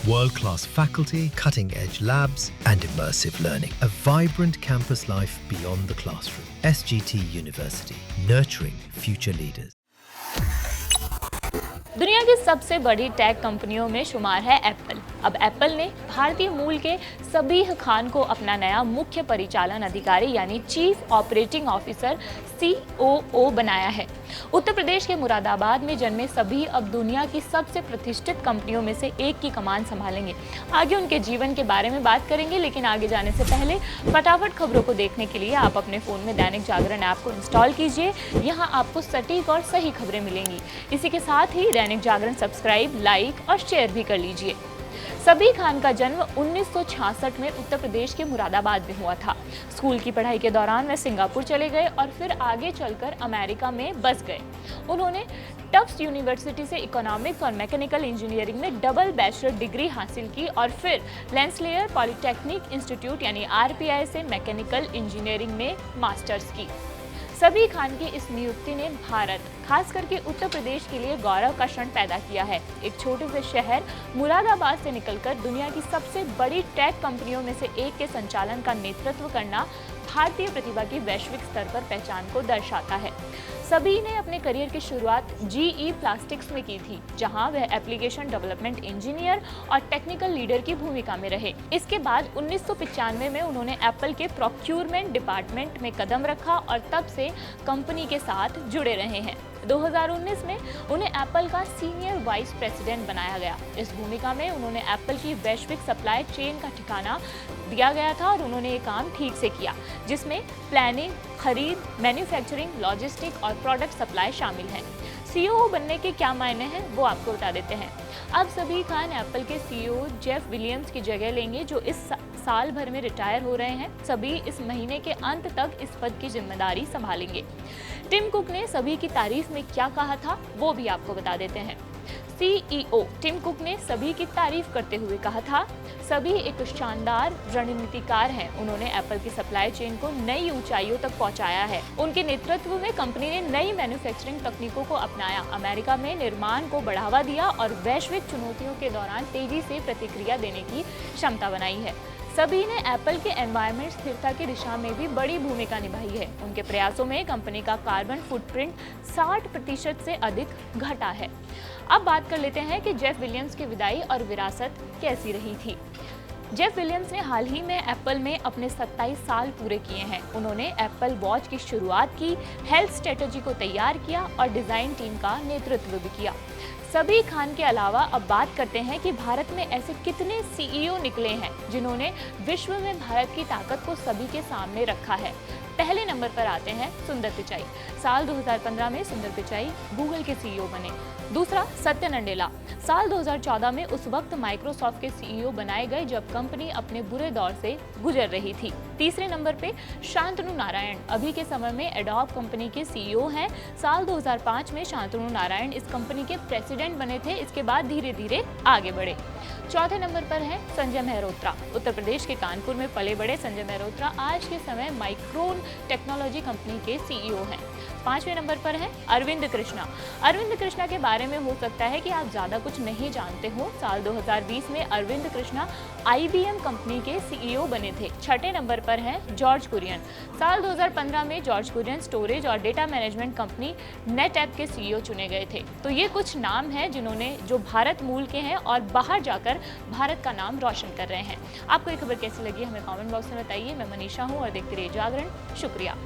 World-class faculty, cutting-edge labs, and immersive learning. A vibrant campus life beyond the classroom. SGT University, nurturing future leaders. दुनिया की सबसे बड़ी take कंपनियों में शुमार है एप्पल। अब एप्पल ने भारतीय मूल के सबीह खान को अपना नया मुख्य परिचालन अधिकारी यानी चीफ ऑपरेटिंग ऑफिसर COO बनाया है। उत्तर प्रदेश के मुरादाबाद में जन्मे सबीह अब दुनिया की सबसे प्रतिष्ठित कंपनियों में से एक की कमान संभालेंगे। आगे उनके जीवन के बारे में बात करेंगे, लेकिन आगे जाने से पहले फटाफट खबरों को देखने के लिए आप अपने फ़ोन में दैनिक जागरण ऐप को इंस्टॉल कीजिए। यहाँ आपको सटीक और सही खबरें मिलेंगी। इसी के साथ ही दैनिक जागरण सब्सक्राइब, लाइक और शेयर भी कर लीजिए। सबीह खान का जन्म 1966 में उत्तर प्रदेश के मुरादाबाद में हुआ था। स्कूल की पढ़ाई के दौरान वे सिंगापुर चले गए और फिर आगे चलकर अमेरिका में बस गए। उन्होंने टफ्ट्स यूनिवर्सिटी से इकोनॉमिक्स और मैकेनिकल इंजीनियरिंग में डबल बैचलर डिग्री हासिल की और फिर लेंसलेयर पॉलिटेक्निक इंस्टीट्यूट यानी RPI से मैकेनिकल इंजीनियरिंग में मास्टर्स की। सबीह खान की इस नियुक्ति ने भारत, खास करके उत्तर प्रदेश के लिए गौरव का क्षण पैदा किया है। एक छोटे से शहर मुरादाबाद से निकलकर दुनिया की सबसे बड़ी टेक कंपनियों में से एक के संचालन का नेतृत्व करना भारतीय प्रतिभा की वैश्विक स्तर पर पहचान को दर्शाता है। सबीह ने अपने करियर की शुरुआत GE प्लास्टिक्स में की थी, जहां वह एप्लीकेशन डेवलपमेंट इंजीनियर और टेक्निकल लीडर की भूमिका में रहे। इसके बाद 1995 में उन्होंने एप्पल के प्रोक्यूरमेंट डिपार्टमेंट में कदम रखा और तब से कंपनी के साथ जुड़े रहे हैं। 2019 में उन्हें एप्पल का सीनियर वाइस प्रेसिडेंट बनाया गया। इस भूमिका में उन्होंने एप्पल की वैश्विक सप्लाई चेन का ठिकाना दिया गया था और उन्होंने ये काम ठीक से किया, जिसमें प्लानिंग, खरीद, मैन्युफैक्चरिंग, लॉजिस्टिक और प्रोडक्ट सप्लाई शामिल हैं। COO बनने के क्या मायने हैं वो आपको बता देते हैं। अब सबीह खान एप्पल के CEO जेफ विलियम्स की जगह लेंगे, जो इस साल भर में रिटायर हो रहे हैं। सबीह इस महीने के अंत तक इस पद की जिम्मेदारी संभालेंगे। टिम कुक ने सबीह की तारीफ में क्या कहा था वो भी आपको बता देते हैं। CEO टिम कुक ने सबीह की तारीफ करते हुए कहा था, सबीह एक शानदार रणनीतिकार हैं। उन्होंने एप्पल की सप्लाई चेन को नई ऊंचाइयों तक पहुंचाया है। उनके नेतृत्व में कंपनी ने नई मैन्युफैक्चरिंग तकनीकों को अपनाया, अमेरिका में निर्माण को बढ़ावा दिया और वैश्विक चुनौतियों के दौरान तेजी से प्रतिक्रिया देने की क्षमता बनाई है। सबीह ने एप्पल के एनवायरनमेंट स्थिरता की दिशा में भी बड़ी भूमिका निभाई है। उनके प्रयासों में कंपनी का कार्बन फुटप्रिंट 60% से अधिक घटा है। अब बात कर लेते हैं कि जेफ विलियम्स की विदाई और विरासत कैसी रही थी। जेफ विलियम्स ने हाल ही में एप्पल में अपने 27 साल पूरे किए हैं। उन्होंने एप्पल वॉच की शुरुआत की, हेल्थ स्ट्रेटजी को तैयार किया और डिज़ाइन टीम का नेतृत्व भी किया। सबीह खान के अलावा अब बात करते हैं कि भारत में ऐसे कितने CEO निकले हैं जिन्होंने विश्व में भारत की ताकत को सभी के सामने रखा है। पहले नंबर पर आते हैं सुंदर पिचाई। साल 2015 में सुंदर पिचाई गूगल के CEO बने। दूसरा सत्य नडेला, साल 2014 में उस वक्त माइक्रोसॉफ्ट के CEO बनाए गए जब कंपनी अपने बुरे दौर से गुजर रही थी। तीसरे नंबर पे शांतनु नारायण, अभी के समय में एडोब कंपनी के CEO हैं। साल 2005 में शांतनु नारायण इस कंपनी के प्रेसिडेंट बने थे। इसके बाद धीरे धीरे आगे बढ़े। चौथे नंबर पर है संजय मेहरोत्रा। उत्तर प्रदेश के कानपुर में पले बड़े संजय मेहरोत्रा आज के समय माइक्रोन टेक्नोलॉजी कंपनी के CEO हैं। पांचवें नंबर पर है अरविंद कृष्णा। अरविंद कृष्णा के बारे में हो सकता है कि आप ज़्यादा कुछ नहीं जानते हो। साल 2020 में अरविंद कृष्णा IBM कंपनी के CEO बने थे। छठे नंबर पर है जॉर्ज कुरियन। साल 2015 में जॉर्ज कुरियन स्टोरेज और डेटा मैनेजमेंट कंपनी नेटऐप के CEO चुने गए थे। तो ये कुछ नाम हैं जिन्होंने जो भारत मूल के हैं और बाहर जाकर भारत का नाम रोशन कर रहे हैं। आपको ये खबर कैसी लगी हमें कमेंट बॉक्स में बताइए। मैं मनीषा हूँ और देखते रहिए जागरण। शुक्रिया।